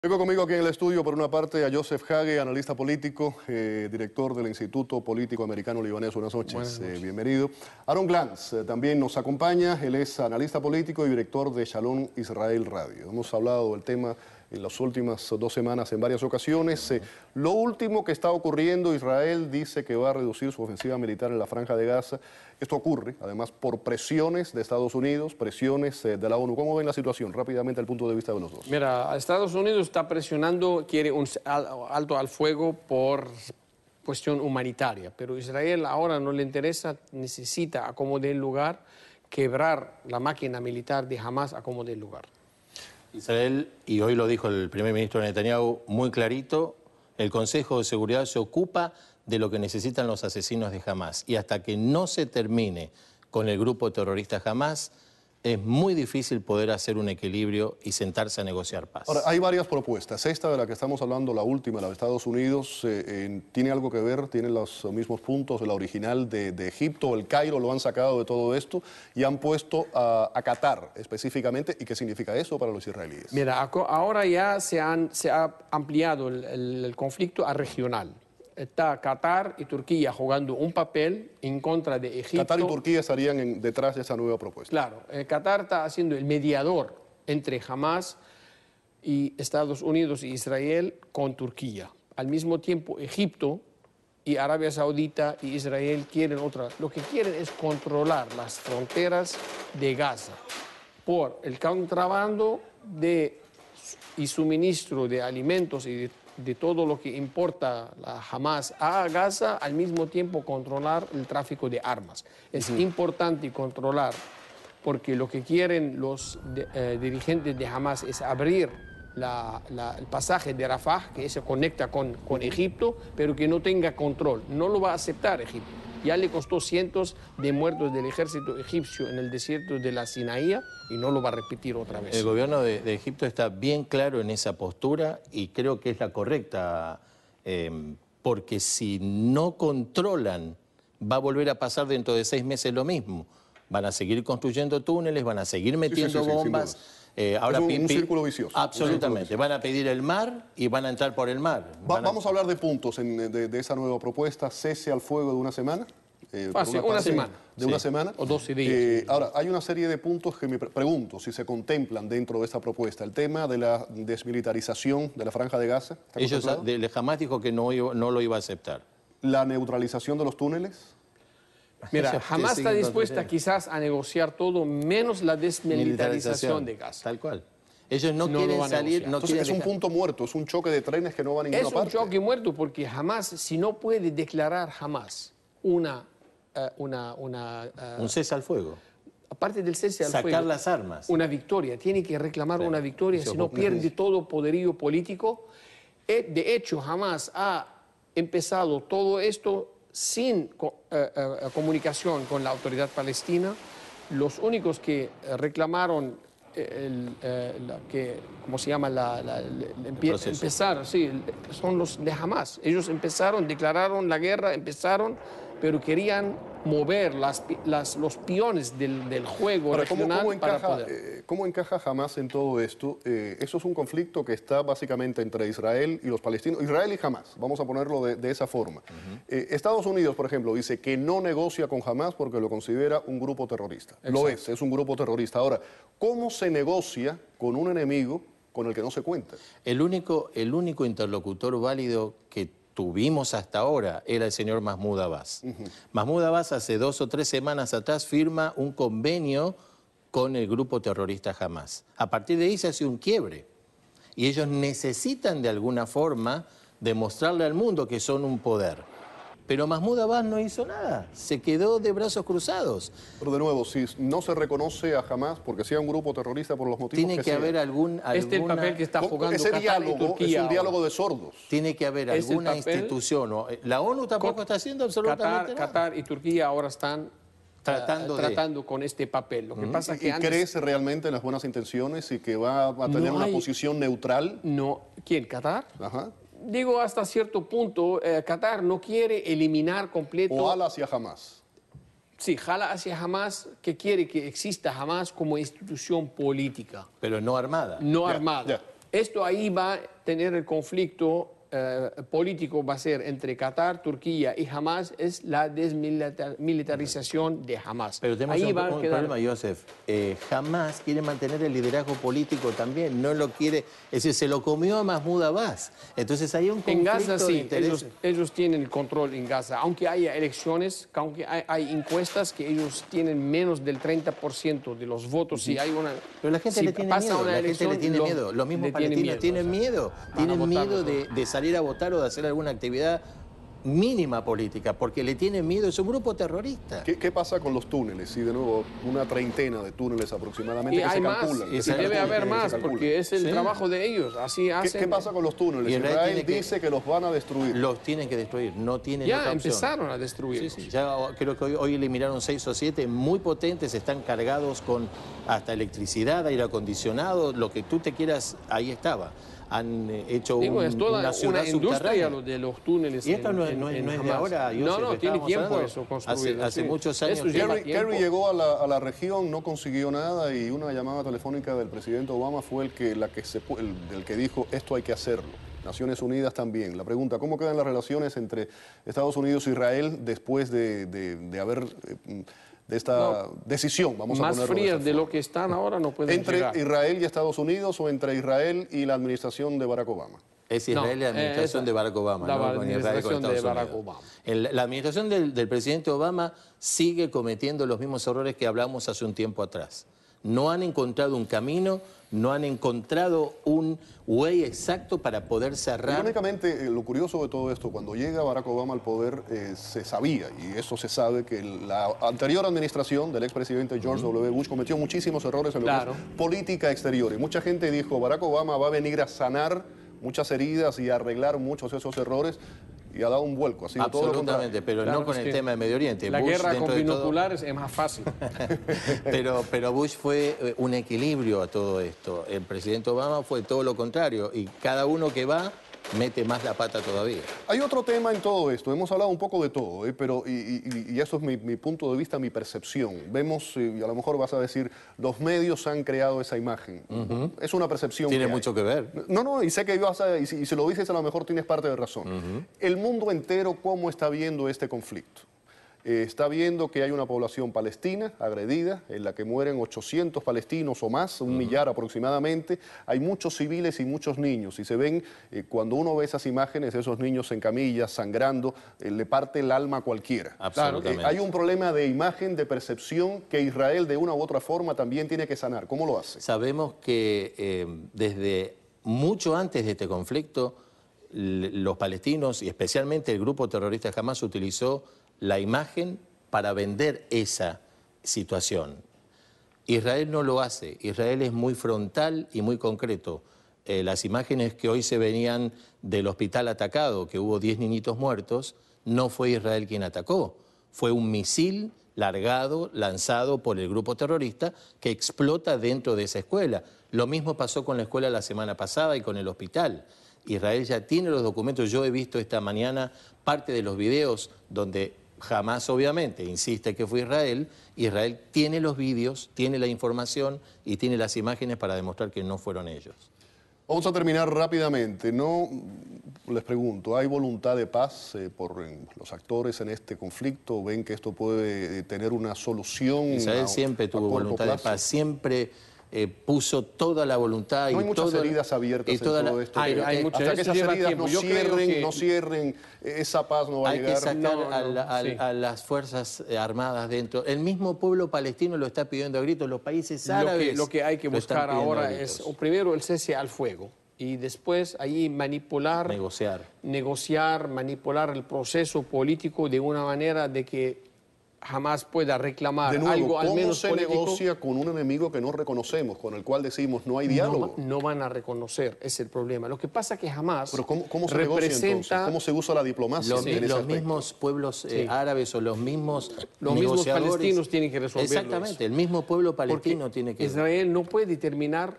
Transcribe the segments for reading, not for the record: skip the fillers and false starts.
Tengo conmigo aquí en el estudio, por una parte, a Joseph Hage, analista político, director del Instituto Político Americano-Libanés. Buenas noches, Buenas noches. Bienvenido. Aaron Glantz también nos acompaña, él es analista político y director de Shalom Israel Radio. Hemos hablado del tema en las últimas 2 semanas en varias ocasiones. Lo último que está ocurriendo, Israel dice que va a reducir su ofensiva militar en la Franja de Gaza. Esto ocurre, además, por presiones de Estados Unidos, presiones de la ONU. ¿Cómo ven la situación? Rápidamente, el punto de vista de los dos. Mira, Estados Unidos está presionando, quiere un alto al fuego por cuestión humanitaria, pero Israel ahora no le interesa, necesita a como dé lugar, quebrar la máquina militar de Hamas a como dé lugar. Israel, y hoy lo dijo el primer ministro Netanyahu muy clarito, el Consejo de Seguridad se ocupa de lo que necesitan los asesinos de Hamas. Y hasta que no se termine con el grupo terrorista Hamas, es muy difícil poder hacer un equilibrio y sentarse a negociar paz. Ahora, hay varias propuestas. Esta de la que estamos hablando, la última, la de Estados Unidos, ¿tiene algo que ver? ¿Tiene los mismos puntos de la original de Egipto? ¿El Cairo lo han sacado de todo esto y han puesto a Qatar específicamente? ¿Y qué significa eso para los israelíes? Mira, ahora ya se ha ampliado el conflicto a regional. Está Qatar y Turquía jugando un papel en contra de Egipto. Qatar y Turquía estarían detrás de esa nueva propuesta. Claro, Qatar está haciendo el mediador entre Hamas y Estados Unidos y Israel con Turquía. Al mismo tiempo, Egipto y Arabia Saudita y Israel quieren otra. Lo que quieren es controlar las fronteras de Gaza por el contrabando y suministro de alimentos y de todo lo que importa la Hamas a Gaza, al mismo tiempo controlar el tráfico de armas. Es importante controlar, porque lo que quieren los dirigentes de Hamas es abrir el pasaje de Rafah, que se conecta con Egipto, pero que no tenga control. No lo va a aceptar Egipto. Ya le costó cientos de muertos del ejército egipcio en el desierto de la Sinaí y no lo va a repetir otra vez. El gobierno de Egipto está bien claro en esa postura y creo que es la correcta, porque si no controlan, va a volver a pasar dentro de 6 meses lo mismo. Van a seguir construyendo túneles, van a seguir metiendo bombas. Ahora es un círculo vicioso. Absolutamente. Van a pedir el mar y van a entrar por el mar. Vamos a hablar de puntos de esa nueva propuesta. Cese al fuego de una semana. Una semana. De una semana. O 12 días. Ahora, hay una serie de puntos que me pregunto si se contemplan dentro de esta propuesta. El tema de la desmilitarización de la Franja de Gaza. Ellos jamás dijo que no lo iba a aceptar. La neutralización de los túneles. Mira, Hamas está dispuesta quizás a negociar todo menos la desmilitarización de Gaza. Tal cual. Ellos no quieren salir. Entonces es un punto muerto, es un choque de trenes que no va a ninguna parte. Es un choque muerto porque Hamas, si no puede declarar Hamas un cese al fuego. Aparte del cese al fuego, sacar las armas. Una victoria. Tiene que reclamar una victoria, si no pierde todo poderío político. De hecho, Hamas ha empezado todo esto sin comunicación con la autoridad palestina. Los únicos que reclamaron ¿cómo se llama? Empezar, sí, son los de Hamas. Ellos empezaron, declararon la guerra, pero querían mover los peones del juego regional para poder. ¿Cómo encaja Hamas en todo esto? Eso es un conflicto que está básicamente entre Israel y los palestinos. Israel y Hamas, vamos a ponerlo de esa forma. Estados Unidos, por ejemplo, dice que no negocia con Hamas porque lo considera un grupo terrorista. Exacto. Lo es un grupo terrorista. Ahora, ¿cómo se negocia con un enemigo con el que no se cuenta? El único interlocutor válido que tuvimos hasta ahora era el señor Mahmoud Abbas. Mahmoud Abbas hace 2 o 3 semanas atrás firma un convenio con el grupo terrorista Hamas. A partir de ahí se hace un quiebre. Y ellos necesitan de alguna forma demostrarle al mundo que son un poder. Pero Mahmoud Abbas no hizo nada, se quedó de brazos cruzados. Pero de nuevo, si no se reconoce a Hamas porque sea un grupo terrorista por los motivos tiene que haber alguna... Este es el papel que está jugando ese Qatar diálogo, y Turquía. es un diálogo de sordos. Tiene que haber alguna institución. La ONU tampoco está haciendo absolutamente nada. Qatar y Turquía ahora están tratando con este papel. Lo que pasa es que antes... ¿Crees realmente en las buenas intenciones y que va a tener una posición neutral? No. ¿Quién? ¿Qatar? Ajá. Digo, hasta cierto punto, Qatar no quiere eliminar completo... O jala hacia Hamas. Sí, jala hacia Hamas, que quiere que exista Hamas como institución política. Pero no armada. No armada. Ya. Esto ahí va tener el conflicto político va a ser entre Qatar, Turquía y Hamas, es la desmilitarización de Hamas. Pero tenemos Ahí un va a quedar... problema, Joseph. Hamas quiere mantener el liderazgo político también, no lo quiere, es decir, se lo comió a Mahmoud Abbas. Entonces hay un conflicto en Gaza de sí, intereses. ellos tienen el control en Gaza, aunque haya elecciones, aunque hay encuestas que ellos tienen menos del 30% de los votos. Si hay una, Pero la gente si le tiene pasa miedo, una la gente elección, le tiene miedo. Los mismos le tienen palestinos tienen miedo. Tienen votar miedo nosotros. de salir a votar o de hacer alguna actividad mínima política, porque le tienen miedo, es un grupo terrorista. ¿Qué pasa con los túneles? Y de nuevo, una treintena de túneles aproximadamente Y que hay se más, calculan. y debe haber más, porque es el trabajo de ellos. Así hacen. ¿Qué pasa con los túneles? Israel dice que los van a destruir. Los tienen que destruir, no tienen otra Ya opción. empezaron a destruir. Sí, ya creo que hoy eliminaron 6 o 7 muy potentes, están cargados con hasta electricidad, aire acondicionado, lo que tú te quieras, ahí estaba. Han hecho es toda una ciudad una industria subterránea. lo de los túneles. Y esto no es en de Hamas. ahora. No, tiene estábamos tiempo hablando eso construido. hace sí. muchos años. Eso lleva tiempo. Kerry llegó a la región, no consiguió nada y una llamada telefónica del presidente Obama fue el que dijo esto hay que hacerlo. Naciones Unidas también. La pregunta, ¿cómo quedan las relaciones entre Estados Unidos e Israel después de haber... de esta decisión, vamos a más ponerlo frías esa de forma. lo que están ahora no pueden ¿Entre llegar. Israel y Estados Unidos o entre Israel y la administración de Barack Obama? Es Israel y la administración de Barack Obama, la ¿no? Con Israel, con administración de Estados Barack Unidos. Obama. La administración del presidente Obama sigue cometiendo los mismos errores que hablamos hace un tiempo atrás. No han encontrado un camino, no han encontrado un way exacto para poder cerrar. Irónicamente, lo curioso de todo esto, cuando llega Barack Obama al poder, se sabía, y eso se sabe, que la anterior administración del expresidente George W. Bush cometió muchísimos errores en lo que es política exterior. Y mucha gente dijo, Barack Obama va a venir a sanar muchas heridas y a arreglar muchos de esos errores. Y ha dado un vuelco, ha sido todo lo contrario. Absolutamente, pero no con el tema de Medio Oriente. La Bush, guerra con dentro de todo, binoculares es más fácil. pero Bush fue un equilibrio a todo esto. El presidente Obama fue todo lo contrario y cada uno que va mete más la pata todavía. Hay otro tema en todo esto, hemos hablado un poco de todo, pero y eso es mi punto de vista, mi percepción. Vemos, y a lo mejor vas a decir, los medios han creado esa imagen. Es una percepción. Tiene mucho que ver. No, y sé que y si lo dices a lo mejor tienes parte de razón. El mundo entero, ¿cómo está viendo este conflicto? Está viendo que hay una población palestina agredida, en la que mueren 800 palestinos o más, 1 millar aproximadamente. Hay muchos civiles y muchos niños. Y se ven, cuando uno ve esas imágenes, esos niños en camillas, sangrando, le parte el alma a cualquiera. Absolutamente. Hay un problema de imagen, de percepción, que Israel de una u otra forma también tiene que sanar. ¿Cómo lo hace? Sabemos que desde mucho antes de este conflicto, los palestinos y especialmente el grupo terrorista Hamas utilizó la imagen para vender esa situación. Israel no lo hace. Israel es muy frontal y muy concreto. Las imágenes que hoy se venían del hospital atacado, que hubo 10 niñitos muertos, no fue Israel quien atacó. Fue un misil lanzado por el grupo terrorista que explota dentro de esa escuela. Lo mismo pasó con la escuela la semana pasada y con el hospital. Israel ya tiene los documentos. Yo he visto esta mañana parte de los videos donde Hamas obviamente insiste que fue Israel. Israel tiene los vídeos, tiene la información y tiene las imágenes para demostrar que no fueron ellos. Vamos a terminar rápidamente. No, les pregunto, ¿hay voluntad de paz por los actores en este conflicto? ¿Ven que esto puede tener una solución? Israel siempre tuvo voluntad de paz, siempre puso toda la voluntad. No hay muchas heridas abiertas en todo esto. Hay muchas, hasta que esas heridas no que... cierren, esa paz no va a llegar. Hay que sacar a las Fuerzas Armadas dentro. El mismo pueblo palestino lo está pidiendo a gritos, los países árabes. Lo que hay que buscar ahora es, primero, el cese al fuego. Y después ahí manipular, manipular el proceso político de una manera de que jamás pueda reclamar de nuevo, algo al menos político. ¿Cómo se negocia con un enemigo que no reconocemos, con el cual decimos no hay diálogo? No van a reconocer, es el problema. Lo que pasa es que jamás Pero ¿cómo se negocia entonces? ¿Cómo se usa la diplomacia? Los mismos pueblos árabes o los mismos palestinos tienen que resolverlo. Exactamente, el mismo pueblo palestino tiene que... Israel no puede terminar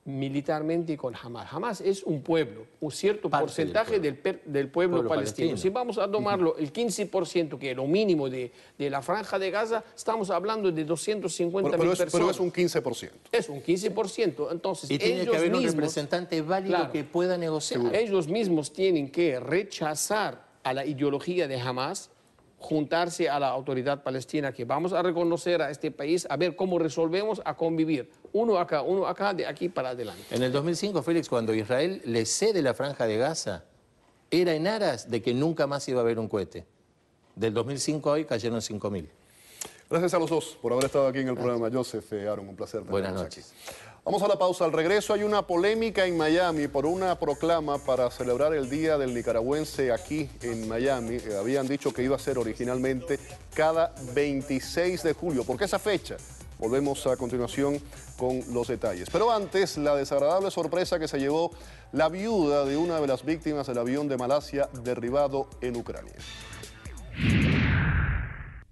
militarmente con Hamas. Hamas es un pueblo, un cierto Parte porcentaje del pueblo palestino. palestino. Si vamos a tomarlo el 15%, que es lo mínimo de la Franja de Gaza, estamos hablando de 250.000 personas. Pero es un 15%. Es un 15%. Entonces, Y tiene que haber un mismos, representante válido claro, que pueda negociar. ellos mismos tienen que rechazar a la ideología de Hamas, juntarse a la autoridad palestina, que vamos a reconocer a este país, a ver cómo resolvemos a convivir. Uno acá, de aquí para adelante. En el 2005, Félix, cuando Israel le cede la Franja de Gaza, era en aras de que nunca más iba a haber un cohete. Del 2005 a hoy cayeron 5.000. Gracias a los dos por haber estado aquí en el programa. Joseph, Aaron, un placer tenerlos Buenas noches. aquí. Vamos a la pausa. Al regreso hay una polémica en Miami por una proclama para celebrar el Día del Nicaragüense aquí en Miami. Habían dicho que iba a ser originalmente cada 26 de julio. ¿Por qué esa fecha? Volvemos a continuación con los detalles. Pero antes, la desagradable sorpresa que se llevó la viuda de una de las víctimas del avión de Malasia derribado en Ucrania.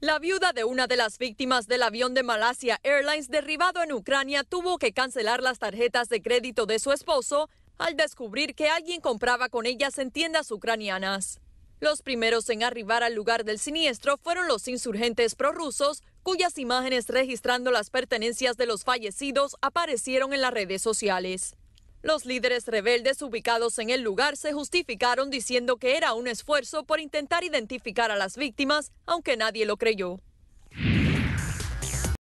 La viuda de una de las víctimas del avión de Malasia Airlines derribado en Ucrania tuvo que cancelar las tarjetas de crédito de su esposo al descubrir que alguien compraba con ellas en tiendas ucranianas. Los primeros en arribar al lugar del siniestro fueron los insurgentes prorrusos, cuyas imágenes registrando las pertenencias de los fallecidos aparecieron en las redes sociales. Los líderes rebeldes ubicados en el lugar se justificaron diciendo que era un esfuerzo por intentar identificar a las víctimas, aunque nadie lo creyó.